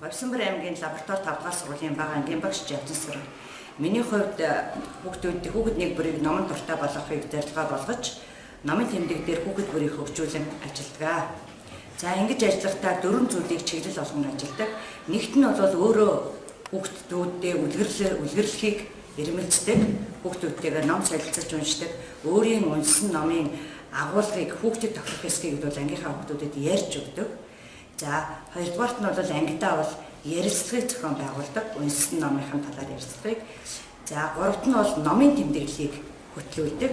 Ховсонбор аймгийн лаборатори 5 дугаар сургуулийн бага ангийн багш Жавдансар. Миний хувьд хүүхэд нэг бүрийг номон дуртай болгохыг зорилгоо болгож номын тэмдэг дээр хүүхэд бүрийг хөгжүүлэн ажилладаг. За ингэж ажиллахдаа 4 зүйлийг чиглэл болгон ажилладаг. Нэгт нь бол өөрөө хүүхдүүдээ үлгэрлэхийг ирмэлцдэг, хүүхдүүдтэйгээ ном солилцож уншдаг, өөрийн уншсан номын агуулгыг хүүхдэд тохирох хэсгийг бол ангийнхаа хүүхдүүдэд ярьж өгдөг. За хоёрдугаарт нь бол ангидаа бол ярилцлагыг зохион байгуулдаг, уншсан номынхын талаар ярилцлагыг. За гуравт нь бол номын тэмдэглэлийг хөтлүүлдэг.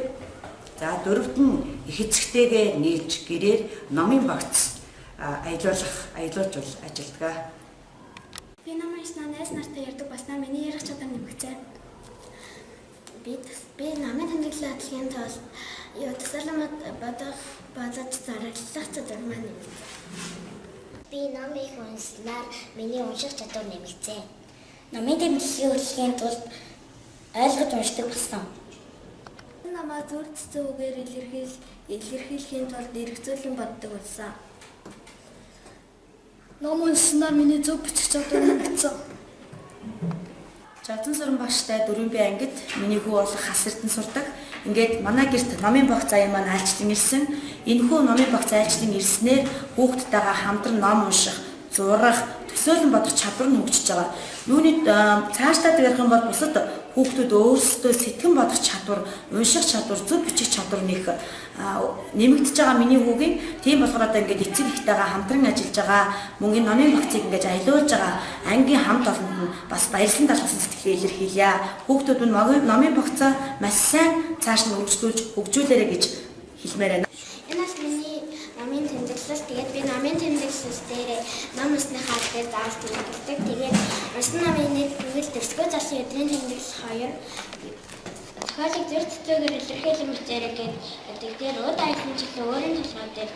За дөрөвт нь их эцэгтэйгээ нийлж гэрээр номын багц аялуулж ажилладаг. Би намайг найз нартай ярьдаг баснаа миний ярих чадвар нэмэгцээ. Би намын тэмдэглэл адлагын тул тусламж бодож зарлах чадвар маань нэмэгцээ. Би номыг уншсанаар миний унших чадвар нэмэгцээ. Номын тэмдэглэлийн хөдөлгөөний тулд ойлгож уншдаг болсон. Намаа зүрх зүгээр илэрхийлэхийн тулд эргцүүлэн боддог болсон. Ном уншсанаар миний зөв бичих чадвар нэмэгцээ. Жавдан суран багштай 4 ангид миний хүү болох хас эрдэнэ сурдаг. Ингээд манай гэрт номын багц аян маань айлчлан ирсэн. Энэхүү номын багц айлчлан ирснээр хүүхдтэйгээ хамтран ном унших, зурах, төсөөлөн бодох чадвар нь хөгжиж байгаа. Юуны цаашдаа ярих юм бол бусад хүүхдүүд өөрсдөө сэтгэн бодох чадвар, унших чадвар, зөв бичих чадвар нэмэгдэж байгаа миний хүүгийн. Тийм болохоор одоо ингээд эцэг ихтэйгээ хамтран ажиллаж байгаа, мөн энэ номын багцыг ингээд аялуулж байгаа ангийн хамт олонд нь бас баярлан талхсан сэтгэлээ илэрхийлье. Хүүхдүүд нь номын багцаа маш сайн цааш нь хөгжүүлээрэй гэж хэлмээр байна. Энэ бас миний номын тэмдэглэл. Тэгээд би номын тэмдэглэл дээр ном усныхаа дээр заавал тэмдэглэдэг. Тэгээд уншсан номын нэг бүхэл дэвсгөө зарсан өдрийн тэмдэглэл 2. Тохиолыг зэр төтөөгөр илэрхийлэн бичээрэй гэдэг дээр уд айлын чиглэл өөрийн толгой дээр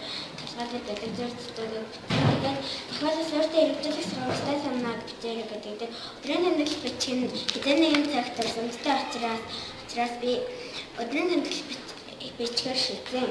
байдаг зэр төтөөгөө тэгээд тохиолыг өөртөө хэрэгжүүлэх сургалттай санаа бичээрэй гэдэг дээр өдрийн тэмдэглэл бичих нь хэдэн нэгэн цагт зэмтэй учраас би өдрийн тэмдэглэл бичгээр шийдсэн.